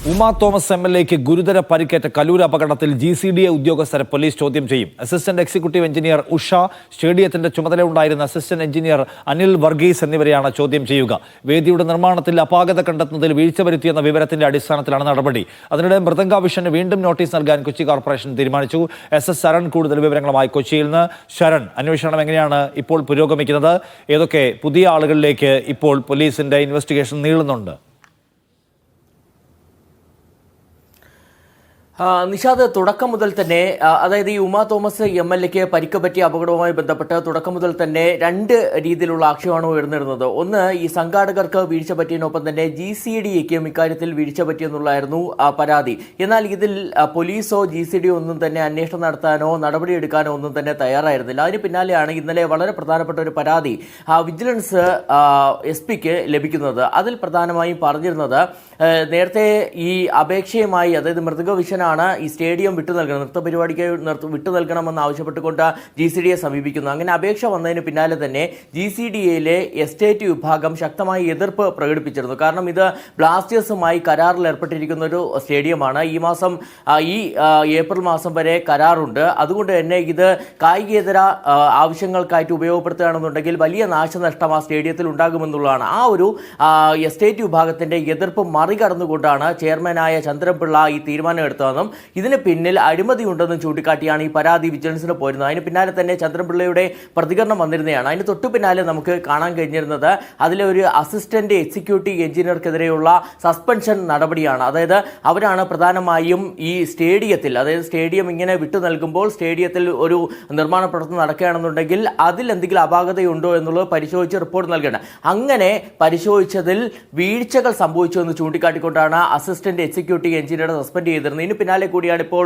Uma Thomas എംഎൽഎക്ക് ഗുരുതര പരിക്കേറ്റ കലൂർ അപകടത്തിൽ GCDA ഉദ്യോഗസ്ഥരെ പോലീസ് ചോദ്യം ചെയ്യും. അസിസ്റ്റന്റ് എക്സിക്യൂട്ടീവ് എഞ്ചിനീയർ ഉഷ, സ്റ്റേഡിയത്തിന്റെ ചുമതലയുണ്ടായിരുന്ന അസിസ്റ്റന്റ് എഞ്ചിനീയർ അനിൽ വർഗീസ് എന്നിവരെയാണ് ചോദ്യം ചെയ്യുക. വേദിയുടെ നിർമ്മാണത്തിൽ അപാകത കണ്ടെത്തുന്നതിൽ വീഴ്ച വരുത്തിയെന്ന വിവരത്തിന്റെ അടിസ്ഥാനത്തിലാണ് നടപടി. അതിനിടെ മൃദംഗാവിഷന് വീണ്ടും നോട്ടീസ് നൽകാൻ കൊച്ചി കോർപ്പറേഷൻ തീരുമാനിച്ചു. SS ശരൺ കൂടുതൽ വിവരങ്ങളുമായി കൊച്ചിയിൽ നിന്ന്. ശരൺ, അന്വേഷണം എങ്ങനെയാണ് ഇപ്പോൾ പുരോഗമിക്കുന്നത്? ഏതൊക്കെ പുതിയ ആളുകളിലേക്ക് ഇപ്പോൾ പോലീസിന്റെ ഇൻവെസ്റ്റിഗേഷൻ നീളുന്നുണ്ട്? നിഷാദ്, തുടക്കം മുതൽ തന്നെ അതായത് ഈ ഉമാ തോമസ് MLAക്ക് പരിക്ക് പറ്റിയ അപകടവുമായി ബന്ധപ്പെട്ട് തുടക്കം മുതൽ തന്നെ രണ്ട് രീതിയിലുള്ള ആക്ഷേപമാണ് ഉയർന്നിരുന്നത്. ഒന്ന്, ഈ സംഘാടകർക്ക് വീഴ്ച പറ്റിയതിനൊപ്പം തന്നെ GCDAക്കും ഇക്കാര്യത്തിൽ വീഴ്ച പറ്റിയെന്നുള്ളായിരുന്നു പരാതി. എന്നാൽ ഇതിൽ പോലീസോ GCDയോ ഒന്നും തന്നെ അന്വേഷണം നടത്താനോ നടപടിയെടുക്കാനോ ഒന്നും തന്നെ തയ്യാറായിരുന്നില്ല. അതിന് പിന്നാലെയാണ് ഇന്നലെ വളരെ പ്രധാനപ്പെട്ട ഒരു പരാതി വിജിലൻസ് SP-ക്ക് ലഭിക്കുന്നത്. അതിൽ പ്രധാനമായും പറഞ്ഞിരുന്നത് നേരത്തെ ഈ അപേക്ഷയുമായി, അതായത് മൃദംഗവിഷനാണ് ഈ സ്റ്റേഡിയം വിട്ടു നൽകണം, നൃത്തപരിപാടിക്ക് വിട്ടു നൽകണമെന്ന് ആവശ്യപ്പെട്ടുകൊണ്ട് GCDയെ സമീപിക്കുന്നു. അങ്ങനെ അപേക്ഷ വന്നതിന് പിന്നാലെ തന്നെ GCDAയിലെ എസ്റ്റേറ്റ് വിഭാഗം ശക്തമായി എതിർപ്പ് പ്രകടിപ്പിച്ചിരുന്നു. കാരണം ഇത് ബ്ലാസ്റ്റേഴ്സുമായി കരാറിൽ ഏർപ്പെട്ടിരിക്കുന്ന ഒരു സ്റ്റേഡിയമാണ്. ഈ ഏപ്രിൽ മാസം വരെ കരാറുണ്ട്. അതുകൊണ്ട് തന്നെ ഇത് കായികേതര ആവശ്യങ്ങൾക്കായിട്ട് ഉപയോഗപ്പെടുത്തുകയാണെന്നുണ്ടെങ്കിൽ വലിയ നാശനഷ്ടം ആ സ്റ്റേഡിയത്തിൽ ഉണ്ടാകുമെന്നുള്ളതാണ്. ആ ഒരു എസ്റ്റേറ്റ് വിഭാഗത്തിന്റെ എതിർപ്പ് മറികടന്നുകൊണ്ടാണ് ചെയർമാനായ ചന്ദ്രൻപിള്ള ഈ തീരുമാനം എടുത്തതെന്നും ഇതിന് പിന്നിൽ അഴിമതിയുണ്ടെന്നും ചൂണ്ടിക്കാട്ടിയാണ് ഈ പരാതി വിജിലൻസിന് പോരുന്നത്. അതിന് പിന്നാലെ തന്നെ ചന്ദ്രൻപിള്ളയുടെ പ്രതികരണം വന്നിരുന്നതാണ്. അതിന് തൊട്ടു പിന്നാലെ നമുക്ക് കാണാൻ കഴിഞ്ഞിരുന്നത് അതിലെ ഒരു അസിസ്റ്റന്റ് എക്സിക്യൂട്ടീവ് എഞ്ചിനീയർക്കെതിരെയുള്ള സസ്പെൻഷൻ നടപടിയാണ്. അതായത് അവരാണ് പ്രധാനമായും ഈ സ്റ്റേഡിയത്തിൽ, അതായത് സ്റ്റേഡിയം ഇങ്ങനെ വിട്ടു നൽകുമ്പോൾ സ്റ്റേഡിയത്തിൽ ഒരു നിർമ്മാണ പ്രവർത്തനം നടക്കുകയാണെന്നുണ്ടെങ്കിൽ അതിൽ എന്തെങ്കിലും അപാകതയുണ്ടോ എന്നുള്ളത് പരിശോധിച്ച് റിപ്പോർട്ട് നൽകേണ്ടത്. അങ്ങനെ പരിശോധിച്ചതിൽ വീഴ്ചകൾ സംഭവിച്ചു എന്ന് ചൂണ്ടിക്കാട്ടിക്കൊണ്ടാണ് അസിസ്റ്റന്റ് എക്സിക്യൂട്ടീവ് എഞ്ചിനീയറെ സസ്പെൻഡ് ചെയ്തിരുന്നത്. ഇതിന് പിന്നാലെ കൂടിയാണ് ഇപ്പോൾ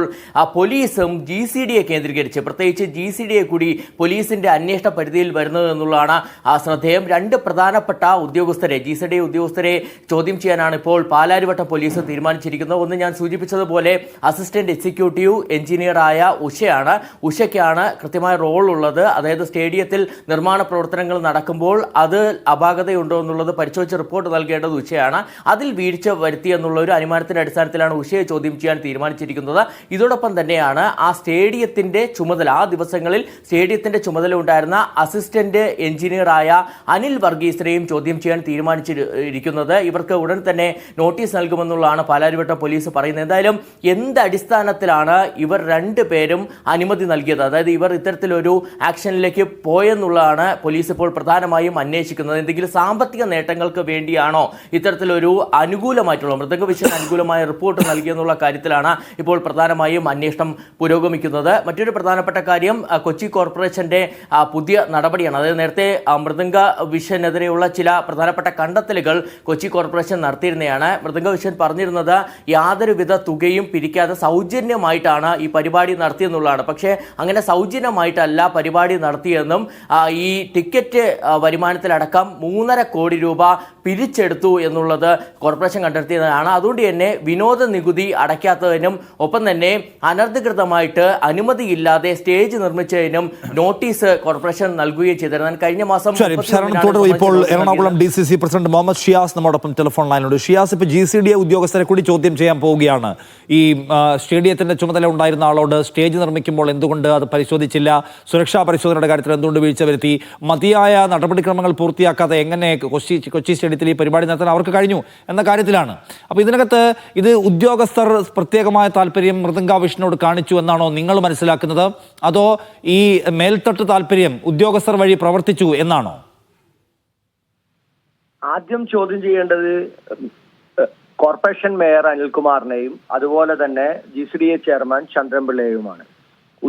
പോലീസും GCDയെ കേന്ദ്രീകരിച്ച്, പ്രത്യേകിച്ച് GCDയെ കൂടി പോലീസിന്റെ അന്വേഷണ പരിധിയിൽ വരുന്നത് എന്നുള്ളതാണ് ശ്രദ്ധേയം. രണ്ട് പ്രധാനപ്പെട്ട ഉദ്യോഗസ്ഥരെ, GCDA ഉദ്യോഗസ്ഥരെ ചോദ്യം ചെയ്യാനാണ് ഇപ്പോൾ പാലാരിവട്ടം പോലീസ് തീരുമാനിച്ചിരിക്കുന്നത്. ഒന്ന്, ഞാൻ സൂചിപ്പിച്ചതുപോലെ അസിസ്റ്റന്റ് എക്സിക്യൂട്ടീവ് എഞ്ചിനീയറായ ഉഷയാണ്. ഉഷയ്ക്കാണ് കൃത്യമായ റോൾ ഉള്ളത്. അതായത് സ്റ്റേഡിയത്തിൽ നിർമ്മാണ പ്രവർത്തനങ്ങൾ നടക്കുമ്പോൾ അത് അപാകതയുണ്ടോ എന്നുള്ളത് പരിശോധിച്ച് റിപ്പോർട്ട് നൽകേണ്ടത് ഉഷയാണ്. അതിൽ വീഴ്ച വരുത്തിയെന്നുള്ള ഒരു അനുമാനത്തിന്റെ അടിസ്ഥാനത്തിലാണ് ഉഷയെ ചോദ്യം ചെയ്യാൻ തീരുമാനിച്ചിരിക്കുന്നത്. ഇതോടൊപ്പം തന്നെയാണ് ആ സ്റ്റേഡിയത്തിന്റെ ചുമതല, ആ ദിവസങ്ങളിൽ സ്റ്റേഡിയത്തിന്റെ ചുമതല ഉണ്ടായിരുന്ന അസിസ്റ്റന്റ് എഞ്ചിനീയറായ അനിൽ വർഗീസിനെയും ചോദ്യം ചെയ്യാൻ തീരുമാനിച്ചിരിക്കുന്നത്. ഇവർക്ക് ഉടൻ തന്നെ നോട്ടീസ് നൽകുമെന്നുള്ളതാണ് പാലാരിവട്ടം പോലീസ് പറയുന്നത്. എന്തായാലും എന്ത് അടിസ്ഥാനത്തിലാണ് ഇവർ രണ്ടുപേരും അനുമതി നൽകിയത്, അതായത് ഇവർ ഇത്തരത്തിലൊരു ആക്ഷനിലേക്ക് പോയെന്നുള്ളതാണ് പോലീസ് ഇപ്പോൾ പ്രധാനമായും അന്വേഷിക്കുന്നത്. എന്തെങ്കിലും സാമ്പത്തിക നേട്ടങ്ങൾക്ക് വേണ്ടിയാണോ ഇത്തരത്തിലൊരു അനുകൂലമായിട്ടുള്ള മൃദംഗവിഷന് അനുകൂലമായ റിപ്പോർട്ട് നൽകിയെന്നുള്ള കാര്യത്തിലാണ് ഇപ്പോൾ പ്രധാനമായും അന്വേഷണം പുരോഗമിക്കുന്നത്. മറ്റൊരു പ്രധാനപ്പെട്ട കാര്യം കൊച്ചി കോർപ്പറേഷന്റെ പുതിയ നടപടിയാണ്. അതായത് നേരത്തെ മൃദംഗവിഷനെതിരെയുള്ള ചില പ്രധാനപ്പെട്ട കണ്ടെത്തലുകൾ കൊച്ചി കോർപ്പറേഷൻ നടത്തിയിരുന്നതാണ്. മൃദംഗവിഷൻ പറഞ്ഞിരുന്നത് യാതൊരുവിധ തുകയും പിരിക്കാതെ സൗജന്യമായിട്ടാണ് ഈ പരിപാടി നടത്തിയെന്നുള്ളതാണ്. പക്ഷേ അങ്ങനെ സൗജന്യമായിട്ടല്ല പരിപാടി നടത്തിയെന്നും ഈ ടിക്കറ്റ് വരുമാനത്തിലടക്കം 3.5 കോടി രൂപ പിരിച്ചെടുത്തു എന്നുള്ളത് കോർപ്പറേഷൻ കണ്ടെത്തിയതാണ്. അതുകൊണ്ട് തന്നെ വിനോദ നികുതി അടയ്ക്കാത്തതിനും ഒപ്പം തന്നെ അനധികൃതമായിട്ട് അനുമതിയില്ലാതെ സ്റ്റേജ് നിർമ്മിച്ചതിനും നോട്ടീസ് കോർപ്പറേഷൻ നൽകുകയും ചെയ്തിരുന്നു. കഴിഞ്ഞ മാസം ഇപ്പോൾ എറണാകുളം DCC പ്രസിഡന്റ് മുഹമ്മദ് ഷിയാസ് നമ്മോടൊപ്പം ടെലിഫോൺ ലൈനിലുണ്ട്. ഷിയാസ്, ഇപ്പോൾ GCDA ഉദ്യോഗസ്ഥരെ കൂടി ചോദ്യം ചെയ്യാൻ പോവുകയാണ്. ഈ സ്റ്റേഡിയത്തിന്റെ ചുമതല ഉണ്ടായിരുന്ന ആളോട് സ്റ്റേജ് നിർമ്മിക്കുമ്പോൾ എന്തുകൊണ്ട് അത് പരിശോധിച്ചില്ല, സുരക്ഷാ പരിശോധനയുടെ കാര്യത്തിൽ എന്തുകൊണ്ട് വീഴ്ച വരുത്തി, മതിയായ നടപടിക്രമങ്ങൾ പൂർത്തിയാക്കാതെ എങ്ങനെ കൊച്ചി സ്റ്റേഡിയത്തിൽ ഈ പരിപാടി നടത്താൻ അവർക്ക് കഴിഞ്ഞു എന്ന കാര്യത്തിലാണ്. അപ്പോൾ ഇതിനകത്ത് ഇത് ഉദ്യോഗസ്ഥർ പ്രത്യേകമായ താല്പര്യം മൃദംഗാവിഷനോട് കാണിച്ചു എന്നാണോ നിങ്ങൾ മനസ്സിലാക്കുന്നത്, അതോ ഈ മേൽത്തട്ട് താല്പര്യം ഉദ്യോഗസ്ഥർ വഴി പ്രവർത്തിച്ചു എന്നാണോ? ആദ്യം ചോദ്യം ചെയ്യേണ്ടത് കോർപ്പറേഷൻ മേയർ അനിൽകുമാറിനെയും അതുപോലെ തന്നെ GCDA ചെയർമാൻ ചന്ദ്രൻപിള്ളയെയുമാണ്.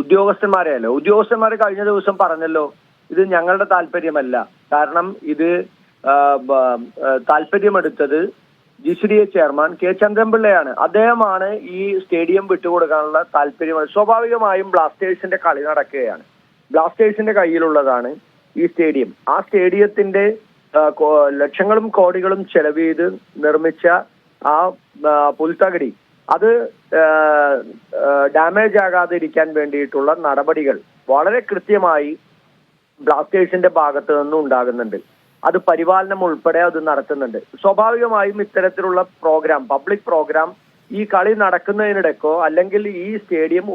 ഉദ്യോഗസ്ഥന്മാരെയല്ലോ. ഉദ്യോഗസ്ഥന്മാർ കഴിഞ്ഞ ദിവസം പറഞ്ഞല്ലോ, ഇത് ഞങ്ങളുടെ താല്പര്യമല്ല, കാരണം ഇത് താല്പര്യമെടുത്തത് GCDA ചെയർമാൻ K. ചന്ദ്രൻപിള്ളയാണ്. അദ്ദേഹമാണ് ഈ സ്റ്റേഡിയം വിട്ടുകൊടുക്കാനുള്ള താല്പര്യം. സ്വാഭാവികമായും ബ്ലാസ്റ്റേഴ്സിന്റെ കളി നടക്കുകയാണ്. ബ്ലാസ്റ്റേഴ്സിന്റെ കയ്യിലുള്ളതാണ് ഈ സ്റ്റേഡിയം. ആ സ്റ്റേഡിയത്തിന്റെ ലക്ഷങ്ങളും കോടികളും ചെലവ് ചെയ്ത് നിർമ്മിച്ച ആ പുൽത്തകടി അത് ഡാമേജ് ആകാതിരിക്കാൻ വേണ്ടിയിട്ടുള്ള നടപടികൾ വളരെ കൃത്യമായി ബ്ലാസ്റ്റേഴ്സിന്റെ ഭാഗത്ത് നിന്നും ഉണ്ടാകുന്നുണ്ട്. അത് പരിപാലനം ഉൾപ്പെടെ അത് നടത്തുന്നുണ്ട്. സ്വാഭാവികമായും ഇത്തരത്തിലുള്ള പ്രോഗ്രാം, പബ്ലിക് പ്രോഗ്രാം ഈ കളി നടക്കുന്നതിനിടയ്ക്കോ അല്ലെങ്കിൽ ഈ സ്റ്റേഡിയം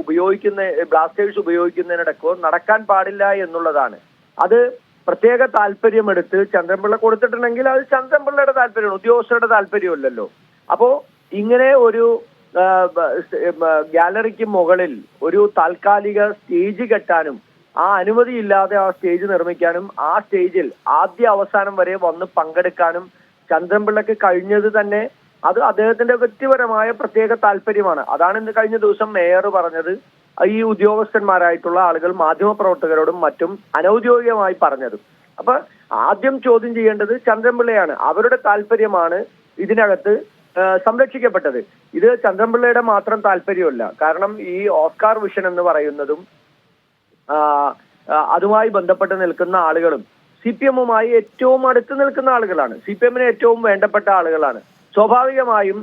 ബ്ലാസ്റ്റേഴ്സ് ഉപയോഗിക്കുന്നതിനിടയ്ക്കോ നടക്കാൻ പാടില്ല എന്നുള്ളതാണ്. അത് പ്രത്യേക താല്പര്യമെടുത്ത് ചന്ദ്രൻപിള്ള കൊടുത്തിട്ടുണ്ടെങ്കിൽ അത് ചന്ദ്രൻപിള്ളയുടെ താല്പര്യമാണ്, ഉദ്യോഗസ്ഥരുടെ താല്പര്യമല്ലല്ലോ. അപ്പോ ഇങ്ങനെ ഒരു ഗാലറിക്ക് മുകളിൽ ഒരു താൽക്കാലിക സ്റ്റേജ് കെട്ടാനും ആ അനുമതിയില്ലാതെ ആ സ്റ്റേജ് നിർമ്മിക്കാനും ആ സ്റ്റേജിൽ ആദ്യ അവസാനം വരെ വന്ന് പങ്കെടുക്കാനും ചന്ദ്രൻപിള്ളക്ക് കഴിഞ്ഞത് തന്നെ അത് അദ്ദേഹത്തിന്റെ വ്യക്തിപരമായ പ്രത്യേക താല്പര്യമാണ്. അതാണ് ഇന്ന് കഴിഞ്ഞ ദിവസം മേയർ പറഞ്ഞത്. ഈ ഉദ്യോഗസ്ഥന്മാരായിട്ടുള്ള ആളുകൾ മാധ്യമപ്രവർത്തകരോടും മറ്റും അനൗദ്യോഗികമായി പറഞ്ഞത്. അപ്പൊ ആദ്യം ചോദ്യം ചെയ്യേണ്ടത് ചന്ദ്രൻപിള്ളയാണ്. അവരുടെ താല്പര്യമാണ് ഇതിനകത്ത് സംരക്ഷിക്കപ്പെട്ടത്. ഇത് ചന്ദ്രൻപിള്ളയുടെ മാത്രം താല്പര്യമല്ല. കാരണം ഈ ഓസ്കാർ വിഷൻ എന്ന് പറയുന്നതും അതുമായി ബന്ധപ്പെട്ട് നിൽക്കുന്ന ആളുകളും CPM-ഉമായി ഏറ്റവും അടുത്ത് നിൽക്കുന്ന ആളുകളാണ്. CPM-ന് ഏറ്റവും വേണ്ടപ്പെട്ട ആളുകളാണ്. സ്വാഭാവികമായും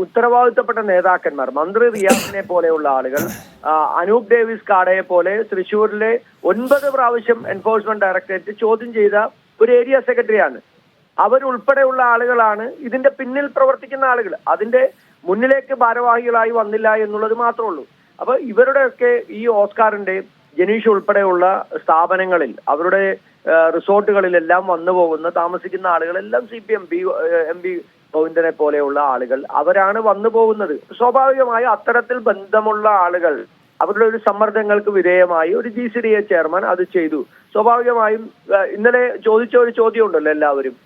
ഉത്തരവാദിത്തപ്പെട്ട നേതാക്കന്മാർ, മന്ത്രി റിയാസിനെ പോലെയുള്ള ആളുകൾ, അനൂപ് ഡേവിസ് കാടയെ പോലെ തൃശ്ശൂരിലെ 9 പ്രാവശ്യം എൻഫോഴ്സ്മെന്റ് ഡയറക്ടറേറ്റ് ചോദ്യം ചെയ്ത ഒരു ഏരിയ സെക്രട്ടറിയാണ്. അവരുൾപ്പെടെയുള്ള ആളുകളാണ് ഇതിന്റെ പിന്നിൽ പ്രവർത്തിക്കുന്ന ആളുകൾ. അതിന്റെ മുന്നിലേക്ക് ഭാരവാഹികളായി വന്നില്ല എന്നുള്ളത് മാത്രമേ ഉള്ളൂ. അപ്പൊ ഇവരുടെയൊക്കെ ഈ ഓസ്കാറിന്റെ ജനീഷ് ഉൾപ്പെടെയുള്ള സ്ഥാപനങ്ങളിൽ അവരുടെ റിസോർട്ടുകളിലെല്ലാം വന്നു പോകുന്ന താമസിക്കുന്ന ആളുകളെല്ലാം CPM MP ഗോവിന്ദനെ പോലെയുള്ള ആളുകൾ അവരാണ് വന്നു പോകുന്നത്. സ്വാഭാവികമായി അത്തരത്തിൽ ബന്ധമുള്ള ആളുകൾ അവരുടെ ഒരു സമ്മർദ്ദങ്ങൾക്ക് വിധേയമായി ഒരു GCDA ചെയർമാൻ അത് ചെയ്തു. സ്വാഭാവികമായും ഇന്നലെ ചോദിച്ച ഒരു ചോദ്യം ഉണ്ടല്ലോ എല്ലാവരും,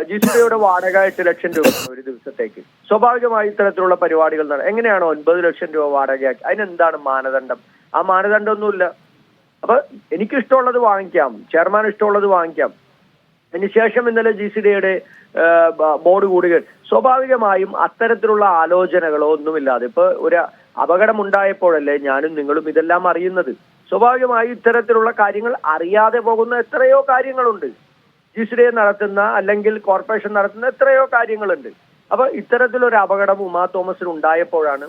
GCDAയുടെ വാടക 8 ലക്ഷം രൂപ ഒരു ദിവസത്തേക്ക്. സ്വാഭാവികമായി ഇത്തരത്തിലുള്ള പരിപാടികൾ എങ്ങനെയാണോ 9 ലക്ഷം രൂപ വാടകയാക്കി? അതിനെന്താണ് മാനദണ്ഡം? ആ മാനദണ്ഡമൊന്നുമില്ല. അപ്പൊ എനിക്കിഷ്ടമുള്ളത് വാങ്ങിക്കാം, ചെയർമാൻ ഇഷ്ടമുള്ളത് വാങ്ങിക്കാം. അതിനുശേഷം ഇന്നലെ GCDAയുടെ ബോർഡ് കൂടുകയും സ്വാഭാവികമായും അത്തരത്തിലുള്ള ആലോചനകളോ ഒന്നുമില്ലാതെ ഇപ്പൊ ഒരു അപകടം ഉണ്ടായപ്പോഴല്ലേ ഞാനും നിങ്ങളും ഇതെല്ലാം അറിയുന്നത്. സ്വാഭാവികമായും ഇത്തരത്തിലുള്ള കാര്യങ്ങൾ അറിയാതെ പോകുന്ന എത്രയോ കാര്യങ്ങളുണ്ട്. GCDA നടത്തുന്ന അല്ലെങ്കിൽ കോർപ്പറേഷൻ നടത്തുന്ന എത്രയോ കാര്യങ്ങളുണ്ട്. അപ്പൊ ഇത്തരത്തിലൊരു അപകടം ഉമാ തോമസിന് ഉണ്ടായപ്പോഴാണ്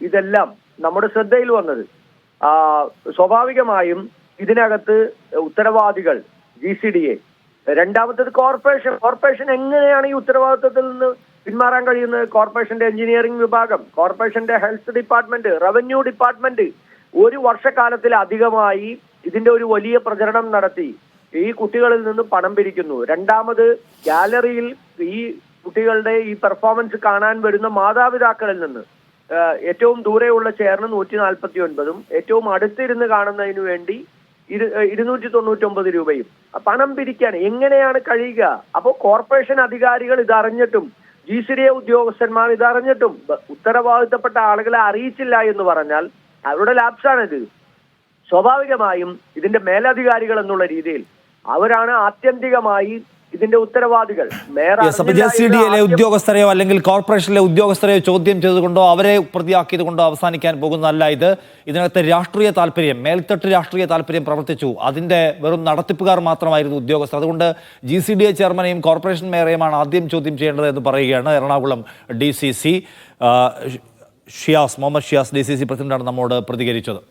ഇതെല്ലാം നമ്മുടെ ശ്രദ്ധയിൽ വന്നത്. സ്വാഭാവികമായും ഇതിനകത്ത് ഉത്തരവാദികൾ GCDA, രണ്ടാമത്തേത് കോർപ്പറേഷൻ എങ്ങനെയാണ് ഈ ഉത്തരവാദിത്വത്തിൽ നിന്ന് പിന്മാറാൻ കഴിയുന്നത്? കോർപ്പറേഷന്റെ എഞ്ചിനീയറിംഗ് വിഭാഗം, കോർപ്പറേഷന്റെ ഹെൽത്ത് ഡിപ്പാർട്ട്മെന്റ്, റവന്യൂ ഡിപ്പാർട്ട്മെന്റ് ഒരു വർഷക്കാലത്തിലധികമായി ഇതിന്റെ ഒരു വലിയ പ്രചരണം നടത്തി ഈ കുട്ടികളിൽ നിന്ന് പണം പിരിക്കുന്നു. രണ്ടാമത് ഗാലറിയിൽ ഈ കുട്ടികളുടെ ഈ പെർഫോമൻസ് കാണാൻ വരുന്ന മാതാപിതാക്കളിൽ നിന്ന് ഏറ്റവും ദൂരെയുള്ള ചെയറിന് 149 ഏറ്റവും അടുത്തിരുന്ന് കാണുന്നതിന് വേണ്ടി 299 രൂപയും പണം പിരിക്കാൻ എങ്ങനെയാണ് കഴിയുക? അപ്പോൾ കോർപ്പറേഷൻ അധികാരികൾ ഇതറിഞ്ഞിട്ടും GCDA ഉദ്യോഗസ്ഥന്മാർ ഇതറിഞ്ഞിട്ടും ഉത്തരവാദിത്തപ്പെട്ട ആളുകളെ അറിയിച്ചില്ല എന്ന് പറഞ്ഞാൽ അവരുടെ ലാപ്സാണിത്. സ്വാഭാവികമായും ഇതിന്റെ മേലധികാരികൾ എന്നുള്ള രീതിയിൽ അവരാണ് ആത്യന്തികമായി ഇതിന്റെ ഉത്തരവാദികൾ. GCDA ഉദ്യോഗസ്ഥരെയോ അല്ലെങ്കിൽ കോർപ്പറേഷനിലെ ഉദ്യോഗസ്ഥരെയോ ചോദ്യം ചെയ്തുകൊണ്ടോ അവരെ പ്രതിയാക്കിയത് കൊണ്ടോ അവസാനിക്കാൻ പോകുന്നതല്ല ഇത്. ഇതിനകത്ത് രാഷ്ട്രീയ താല്പര്യം, മേൽത്തട്ട് രാഷ്ട്രീയ താല്പര്യം പ്രവർത്തിച്ചു. അതിന്റെ വെറും നടത്തിപ്പുകാർ മാത്രമായിരുന്നു ഉദ്യോഗസ്ഥർ. അതുകൊണ്ട് GCDA ചെയർമാനെയും കോർപ്പറേഷൻ മേയറെയുമാണ് ആദ്യം ചോദ്യം ചെയ്യേണ്ടത് എന്ന് പറയുകയാണ് എറണാകുളം DCC മുഹമ്മദ് ഷിയാസ് DCC പ്രസിഡന്റാണ് നമ്മോട് പ്രതികരിച്ചത്.